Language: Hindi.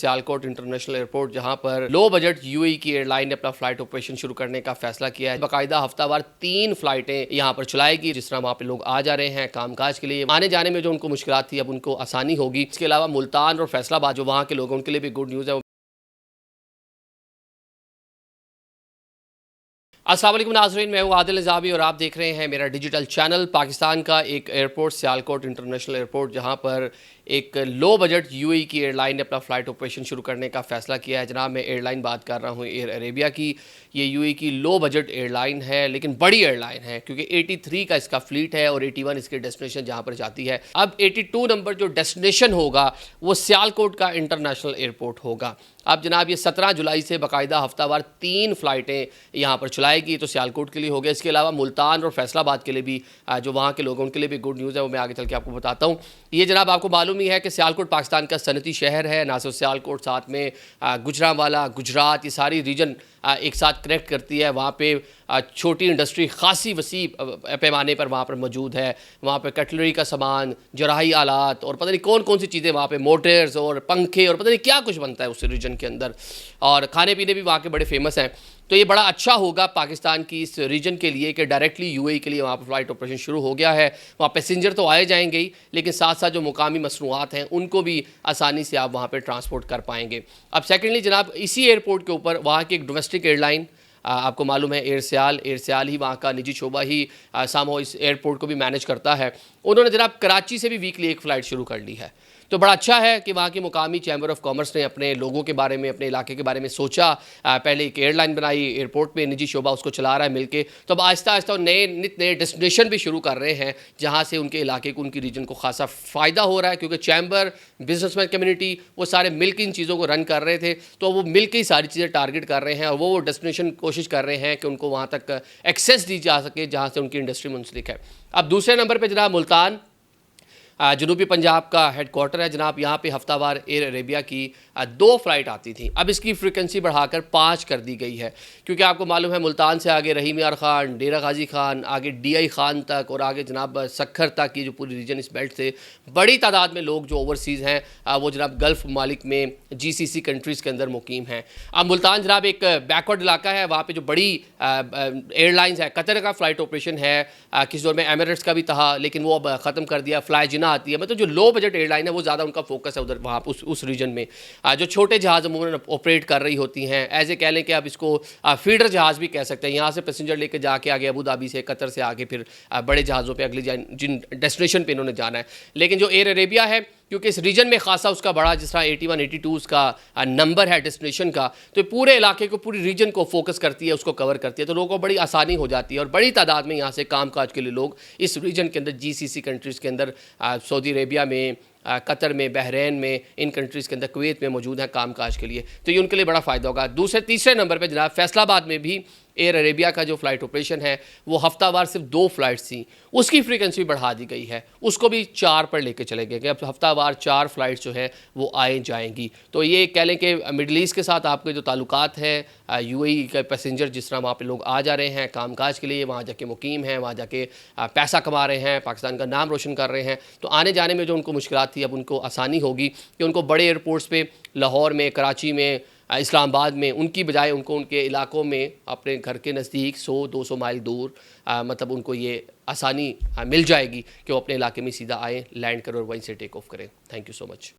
सियालकोट इंटरनेशनल एयरपोर्ट, जहां पर लो बजट यूएई की एयरलाइन ने अपना फ्लाइट ऑपरेशन शुरू करने का फैसला किया है। बाकायदा हफ्तावार 3 फ्लाइटें यहां पर चलाएगी, जिस तरह वहां पे लोग आ जा रहे हैं कामकाज के लिए। आने जाने में जो उनको मुश्किलात थी, अब उनको आसानी होगी। इसके अलावा मुल्तान और फैसलाबाद जो वहाँ के लोग हैं उनके लिए भी गुड न्यूज़ है। अस्सलाम वालेकुम नाज़रीन, मैं हूँ आदिल निज़ामी और आप देख रहे हैं मेरा डिजिटल चैनल। पाकिस्तान का एक एयरपोर्ट सियालकोट इंटरनेशनल एयरपोर्ट, जहाँ पर एक लो बजट यूएई की एयरलाइन ने अपना फ़्लाइट ऑपरेशन शुरू करने का फ़ैसला किया है। जनाब, मैं एयरलाइन बात कर रहा हूँ एयर अरेबिया की। ये यूएई की लो बजट एयरलाइन है, लेकिन बड़ी एयरलाइन है, क्योंकि 83 का इसका फ्लीट है और 81 इसके डेस्टिनेशन जहाँ पर जाती है। अब 82 नंबर जो डेस्टिनेशन होगा वो सियालकोट का इंटरनेशनल एयरपोर्ट होगा। अब जनाब, ये 17 जुलाई से बाकायदा हफ्तावार 3 फ्लाइटें यहाँ पर चलाएगी, तो सियालकोट के लिए हो गया। इसके अलावा मुल्तान और फैसलाबाद के लिए भी जो वहाँ के लोग हैं उनके लिए भी गुड न्यूज़ है, वो मैं आगे चल के आपको बताता हूँ। ये जनाब आपको मालूम ही है कि सियालकोट पाकिस्तान का सनती शहर है। ना सिर्फ सियालकोट, साथ में गुजरांवाला, गुजरात, ये सारी रीजन एक साथ कनेक्ट करती है। वहाँ पे छोटी इंडस्ट्री खासी वसी पैमाने पर वहाँ पर मौजूद है। वहाँ पे कटलरी का सामान, जराही आलात और पता नहीं कौन कौन सी चीज़ें, वहाँ पे मोटर्स और पंखे और पता नहीं क्या कुछ बनता है उस रीजन के अंदर, और खाने पीने भी वहाँ के बड़े फेमस हैं। तो ये बड़ा अच्छा होगा पाकिस्तान की इस रीजन के लिए कि डायरेक्टली यूएई के लिए वहाँ पर फ्लाइट ऑपरेशन शुरू हो गया है। वहाँ पैसेंजर तो आए जाएंगे ही, लेकिन साथ साथ जो मुकामी मसनूआत हैं उनको भी आसानी से आप वहाँ पर ट्रांसपोर्ट कर पाएंगे। अब सेकेंडली जनाब, इसी एयरपोर्ट के ऊपर वहाँ की एक डोमेस्टिक एयरलाइन, आपको मालूम है एयर ही वहाँ का निजी शोबा ही सामो इस एयरपोर्ट को भी मैनेज करता है। उन्होंने जनाब कराची से भी वीकली एक फ़्लाइट शुरू कर ली है। तो बड़ा अच्छा है कि वहाँ की मुकामी चैम्बर ऑफ कॉमर्स ने अपने लोगों के बारे में, अपने इलाके के बारे में सोचा। पहले एक एयरलाइन बनाई, एयरपोर्ट पे निजी शोबा उसको चला रहा है मिलके। तो अब आहिस्ता आहिस्ता नए डेस्टिनेशन भी शुरू कर रहे हैं, जहाँ से उनके इलाके को, उनकी रीजन को खासा फ़ायदा हो रहा है, क्योंकि चैम्बर, बिजनेसमैन कम्युनिटी, वो सारे मिल के इन चीज़ों को रन कर रहे थे। तो वो मिल के ही सारी चीज़ें टारगेट कर रहे हैं और वो डेस्टिनेशन कोशिश कर रहे हैं कि उनको वहाँ तक एक्सेस दी जा सके जहाँ से उनकी इंडस्ट्री मुंसलिक है। अब दूसरे नंबर पर जनाब मुल्तान, जनूबी पंजाब का हेडक्वार्टर है। जनाब, यहाँ पे हफ्तावार एयर अरेबिया की 2 फ्लाइट आती थी। अब इसकी फ्रीक्वेंसी बढ़ाकर 5 कर दी गई है, क्योंकि आपको मालूम है मुल्तान से आगे रहीम यार ख़ान, डेरा गाजी खान, आगे DI खान तक और आगे जनाब सखर तक की जो पूरी रीजन, इस बेल्ट से बड़ी तादाद में लोग जो ओवरसीज़ हैं वो जनाब गल्फ़ ममालिक में GCC कंट्रीज़ के अंदर मुकीम हैं। अब मुल्तान जनाब एक बैकवर्ड इलाका है। वहाँ पर जो बड़ी एयरलाइंस है, कतर का फ़्लाइट ऑपरेशन है, किसी दौर में एमिरेट्स का भी था, लेकिन वो अब ख़त्म कर दिया। फ्लाई जिना आती है, मतलब जो लो बजट एयरलाइन है वो ज़्यादा उनका फोकस है उधर, वहाँ उस रीजन में। जो छोटे जहाज़ अमूमन ऑपरेट कर रही होती हैं, ऐसे कह लें कि आप इसको फीडर जहाज़ भी कह सकते हैं। यहाँ से पैसेंजर लेकर जाके आगे अबू धाबी से, कतर से आगे फिर बड़े जहाज़ों पे अगली जिन डेस्टिनेशन पे इन्होंने जाना है। लेकिन जो एयर अरेबिया है, क्योंकि इस रीजन में खासा उसका बड़ा, जिस तरह 81, 82 उसका नंबर है डेस्टिनेशन का, तो पूरे इलाके को, पूरी रीजन को फोकस करती है, उसको कवर करती है। तो लोगों को बड़ी आसानी हो जाती है और बड़ी तादाद में यहाँ से कामकाज के लिए लोग इस रीजन के अंदर, GCC कंट्रीज़ के अंदर, सऊदी अरेबिया में, कतर में, बहरीन में, इन कंट्रीज़ के अंदर, कुवैत में मौजूद हैं कामकाज के लिए। तो ये उनके लिए बड़ा फ़ायदा होगा। तीसरे नंबर पर जनाब फैसलाबाद में भी एयर अरेबिया का जो फ़्लाइट ऑपरेशन है वो हफ्तावार सिर्फ 2 फ्लाइट्स थी, उसकी फ्रीक्वेंसी बढ़ा दी गई है, उसको भी 4 पर लेके चले गए कि अब हफ्तावार 4 फ्लाइट्स जो है वो आए जाएंगी। तो ये कह लें कि मिडल ईस्ट के साथ आपके जो ताल्लुकात हैं, यूएई के पैसेंजर जिस तरह वहाँ पे लोग आ जा रहे हैं कामकाज के लिए, वहाँ जाके मुकीम हैं, वहाँ जाके पैसा कमा रहे हैं, पाकिस्तान का नाम रोशन कर रहे हैं, तो आने जाने में जो उनको मुश्किलात थी अब उनको आसानी होगी कि उनको बड़े एयरपोर्ट्स पे लाहौर में, कराची में, इस्लामाबाद में, उनकी बजाय उनको उनके इलाकों में अपने घर के नज़दीक 100-200 माइल दूर मतलब उनको ये आसानी मिल जाएगी कि वो अपने इलाके में सीधा आएँ, लैंड करें और वहीं से टेक ऑफ करें। Thank you so much.